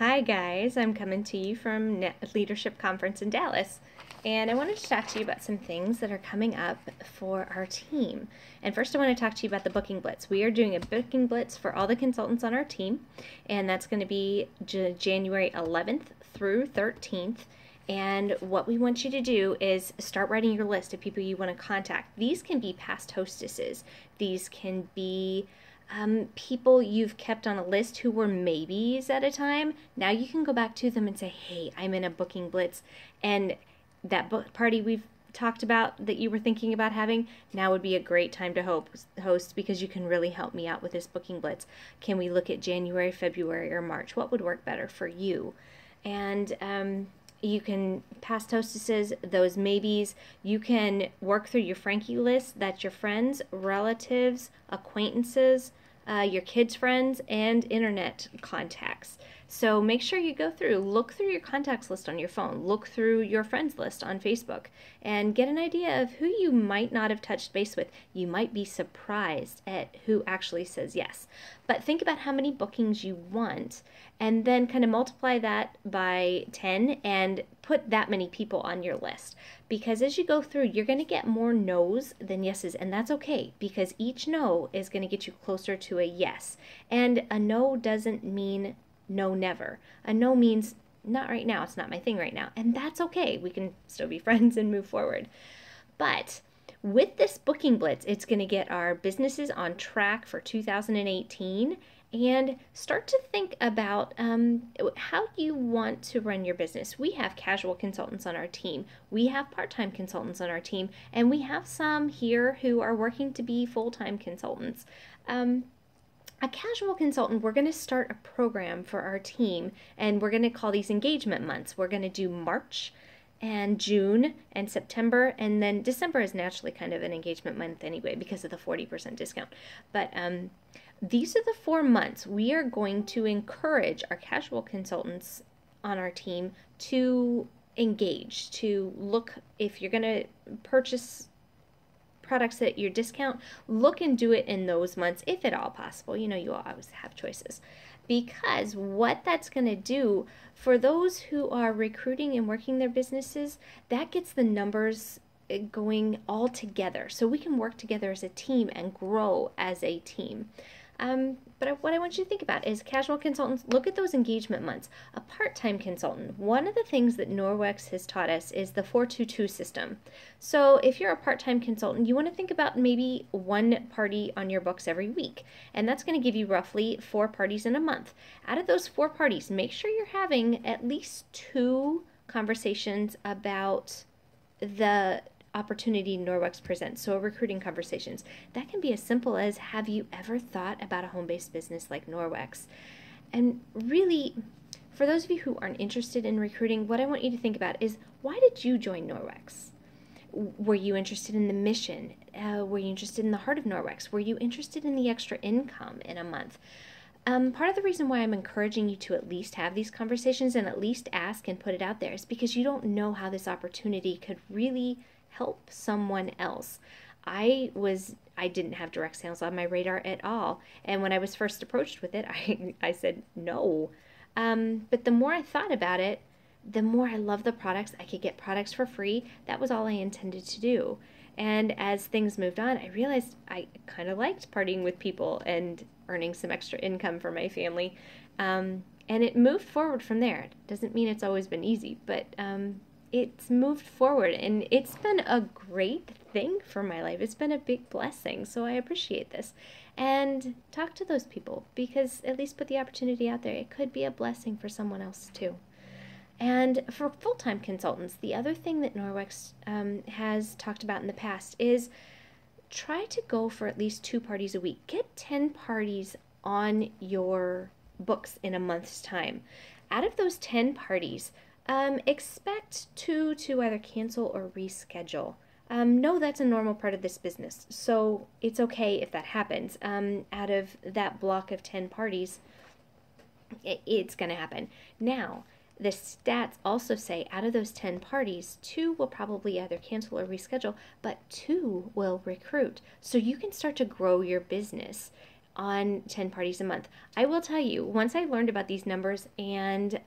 Hi guys, I'm coming to you from Leadership Conference in Dallas, and I wanted to talk to you about some things that are coming up for our team. And first I want to talk to you about the Booking Blitz. We are doing a Booking Blitz for all the consultants on our team, and that's going to be January 11th through 13th. And what we want you to do is start writing your list of people you want to contact. These can be past hostesses. These can be people you've kept on a list who were maybes at a time. Now you can go back to them and say, hey, I'm in a Booking Blitz, and that book party we've talked about that you were thinking about having, now would be a great time to host because you can really help me out with this Booking Blitz. Can we look at January, February, or March? What would work better for you? And you can, past hostesses, those maybes, you can work through your Frankie list. That's your friends, relatives, acquaintances, your kids' friends, and internet contacts. So make sure you go through, look through your contacts list on your phone, look through your friends list on Facebook, and get an idea of who you might not have touched base with. You might be surprised at who actually says yes. But think about how many bookings you want, and then kind of multiply that by 10 and put that many people on your list. Because as you go through, you're going to get more no's than yeses, and that's okay, because each no is going to get you closer to a yes. And a no doesn't mean no, never. A no means not right now, it's not my thing right now. And that's okay. We can still be friends and move forward. But with this Booking Blitz, it's going to get our businesses on track for 2018 and start to think about how you want to run your business. We have casual consultants on our team. We have part-time consultants on our team. And we have some here who are working to be full-time consultants. A casual consultant, we're going to start a program for our team, and we're going to call these engagement months. We're going to do March and June and September, and then December is naturally kind of an engagement month anyway because of the 40% discount. But these are the 4 months we are going to encourage our casual consultants on our team to engage, to look. If you're going to purchase products at your discount, look and do it in those months if at all possible. You know, you always have choices, because what that's going to do for those who are recruiting and working their businesses, that gets the numbers going all together so we can work together as a team and grow as a team. But what I want you to think about is casual consultants, look at those engagement months. A part-time consultant, one of the things that Norwex has taught us is the 422 system. So if you're a part-time consultant, you want to think about maybe one party on your books every week. And that's going to give you roughly 4 parties in a month. Out of those 4 parties, make sure you're having at least 2 conversations about the opportunity Norwex presents. So recruiting conversations. That can be as simple as, have you ever thought about a home-based business like Norwex? And really, for those of you who aren't interested in recruiting, what I want you to think about is, why did you join Norwex? Were you interested in the mission? Were you interested in the heart of Norwex? Were you interested in the extra income in a month? Part of the reason why I'm encouraging you to at least have these conversations and at least ask and put it out there is because you don't know how this opportunity could really help someone else. I didn't have direct sales on my radar at all. And when I was first approached with it, I said no. But the more I thought about it, the more I love the products. I could get products for free. That was all I intended to do. And as things moved on, I realized I kind of liked partying with people and earning some extra income for my family. And it moved forward from there. It doesn't mean it's always been easy, but it's moved forward, and it's been a great thing for my life. It's been a big blessing, so I appreciate this. And talk to those people, because at least put the opportunity out there. It could be a blessing for someone else too. And for full-time consultants, the other thing that Norwex has talked about in the past is try to go for at least 2 parties a week. Get 10 parties on your books in a month's time. Out of those 10 parties, expect 2 to either cancel or reschedule. No, that's a normal part of this business, so it's okay if that happens. Out of that block of 10 parties, it's going to happen. Now, the stats also say out of those 10 parties, 2 will probably either cancel or reschedule, but 2 will recruit. So you can start to grow your business on 10 parties a month. I will tell you, once I learned about these numbers, and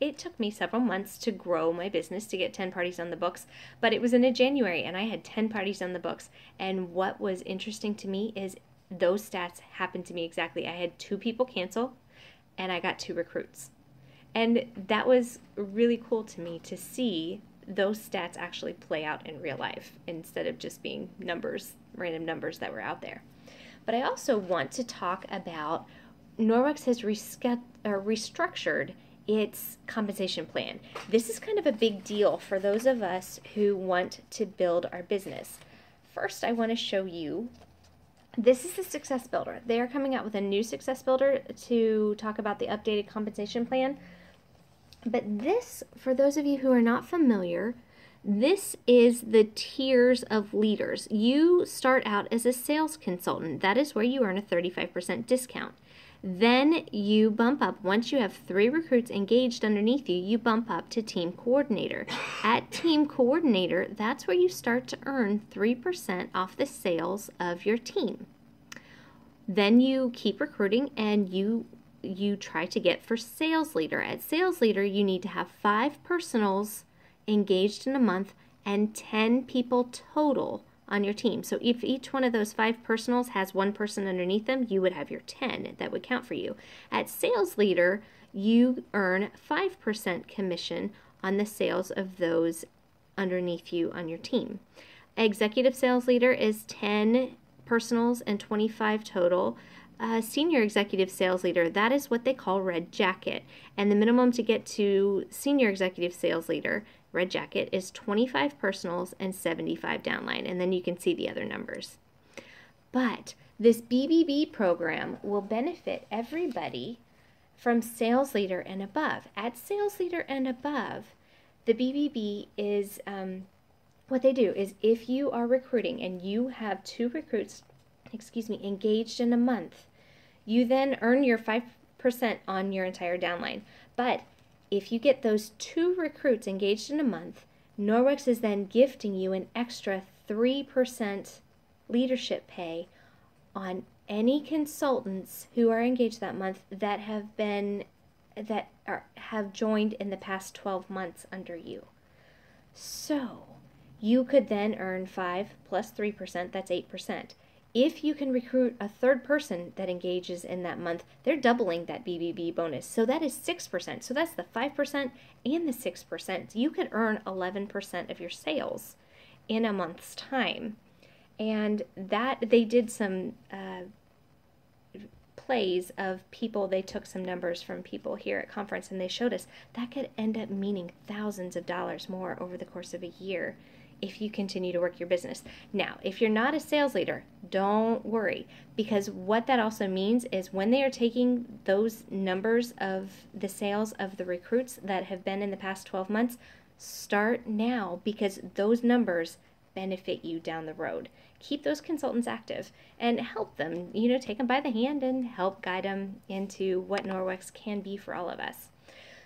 it took me several months to grow my business to get 10 parties on the books, but it was in January and I had 10 parties on the books. And what was interesting to me is those stats happened to me exactly. I had 2 people cancel and I got 2 recruits. And that was really cool to me to see those stats actually play out in real life instead of just being numbers, random numbers that were out there. But I also want to talk about Norwex has restructured its compensation plan. This is kind of a big deal for those of us who want to build our business. First, I want to show you, this is the Success Builder. They are coming out with a new Success Builder to talk about the updated compensation plan. But this, for those of you who are not familiar, this is the tiers of leaders. You start out as a sales consultant. That is where you earn a 35% discount. Then you bump up. Once you have 3 recruits engaged underneath you, you bump up to team coordinator. At team coordinator, that's where you start to earn 3% off the sales of your team. Then you keep recruiting and you try to get for sales leader. At sales leader, you need to have 5 personals engaged in a month and 10 people total on your team. So if each one of those 5 personals has 1 person underneath them, you would have your 10 that would count for you. At sales leader, you earn 5% commission on the sales of those underneath you on your team. Executive sales leader is 10 personals and 25 total. Senior executive sales leader, that is what they call red jacket. And the minimum to get to senior executive sales leader, red jacket, is 25 personals and 75 downline. And then you can see the other numbers. But this BBB program will benefit everybody from sales leader and above. At sales leader and above, the BBB is, what they do is if you are recruiting and you have 2 recruits, engaged in a month, you then earn your 5% on your entire downline. But if you get those 2 recruits engaged in a month, Norwex is then gifting you an extra 3% leadership pay on any consultants who are engaged that month that have joined in the past 12 months under you. So you could then earn 5 plus 3%, that's 8%. If you can recruit a 3rd person that engages in that month, they're doubling that BBB bonus. So that is 6%. So that's the 5% and the 6%. You could earn 11% of your sales in a month's time. And that they did some plays of people, they took some numbers from people here at conference and they showed us that could end up meaning thousands of dollars more over the course of a year if you continue to work your business. Now, if you're not a sales leader, don't worry, because what that also means is when they are taking those numbers of the sales of the recruits that have been in the past 12 months, start now, because those numbers benefit you down the road. Keep those consultants active and help them, take them by the hand and help guide them into what Norwex can be for all of us.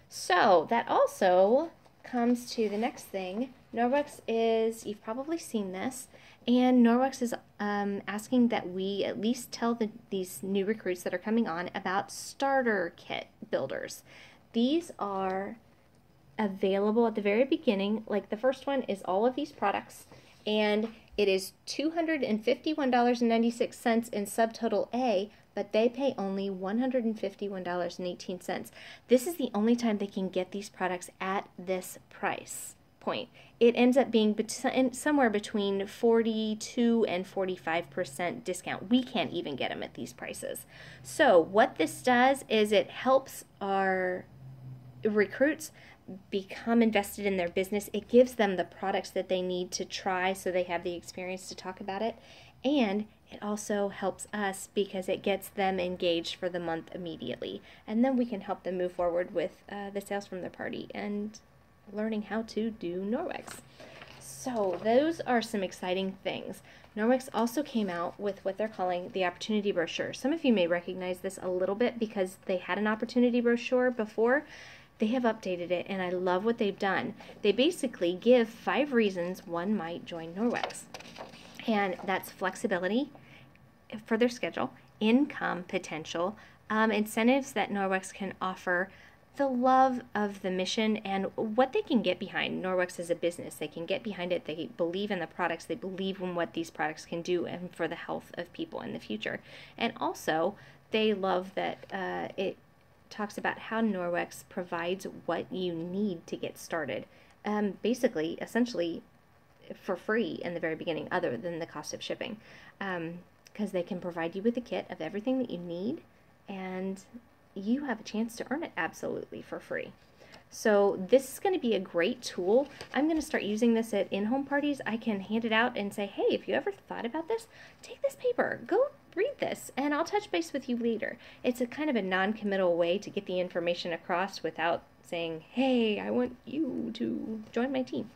So that also comes to the next thing. Norwex is, you've probably seen this, and Norwex is asking that we at least tell these new recruits that are coming on about starter kit builders. These are available at the very beginning. Like the first one is all of these products, and it is $251.96 in subtotal A, but they pay only $151.18. This is the only time they can get these products at this price point. It ends up being somewhere between 42 and 45% discount. We can't even get them at these prices. So what this does is it helps our recruits become invested in their business. It gives them the products that they need to try so they have the experience to talk about it. And it also helps us because it gets them engaged for the month immediately. And then we can help them move forward with the sales from their party and learning how to do Norwex. So those are some exciting things. Norwex also came out with what they're calling the opportunity brochure. Some of you may recognize this a little bit because they had an opportunity brochure before. They have updated it, and I love what they've done. They basically give 5 reasons one might join Norwex. And that's flexibility for their schedule, income potential, incentives that Norwex can offer, the love of the mission, and what they can get behind. Norwex as a business, they can get behind it. They believe in the products. They believe in what these products can do and for the health of people in the future. And also, they love that it talks about how Norwex provides what you need to get started. Basically, essentially, for free in the very beginning, other than the cost of shipping, because they can provide you with a kit of everything that you need, and you have a chance to earn it absolutely for free. So this is going to be a great tool. I'm going to start using this at in-home parties. I can hand it out and say, hey, if you ever thought about this, take this paper, go read this, and I'll touch base with you later. It's a kind of a non-committal way to get the information across without saying, hey, I want you to join my team.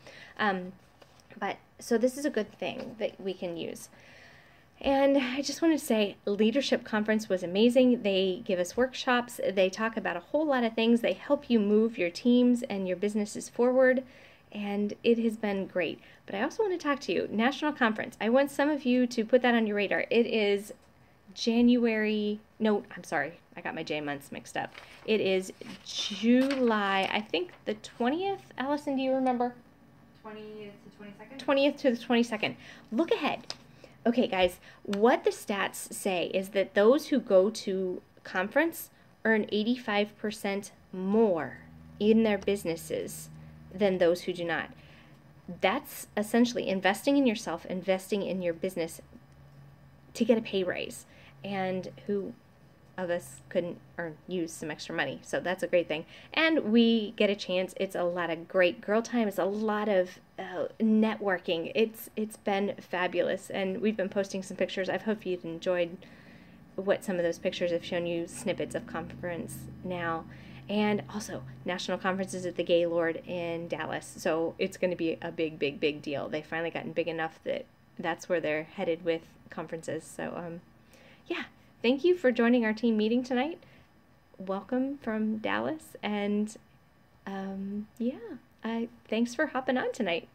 So this is a good thing that we can use. And I just wanted to say, Leadership Conference was amazing. They give us workshops. They talk about a whole lot of things. They help you move your teams and your businesses forward. And it has been great. But I also want to talk to you. National Conference. I want some of you to put that on your radar. It is January. No, I'm sorry. I got my J months mixed up. It is July, I think the 20th. Allison, do you remember? 20th to 22nd? 20th to the 22nd. Look ahead. Okay, guys, what the stats say is that those who go to conference earn 85% more in their businesses than those who do not. That's essentially investing in yourself, investing in your business to get a pay raise. And who of us couldn't use some extra money? So that's a great thing. And we get a chance. It's a lot of great girl time. It's a lot of networking. It's been fabulous. And we've been posting some pictures. I hope you've enjoyed what some of those pictures have shown you, snippets of conference now. And also, national conferences at the Gaylord in Dallas. So it's going to be a big, big, big deal. They've finally gotten big enough that that's where they're headed with conferences. So, yeah. Thank you for joining our team meeting tonight. Welcome from Dallas. And, thanks for hopping on tonight.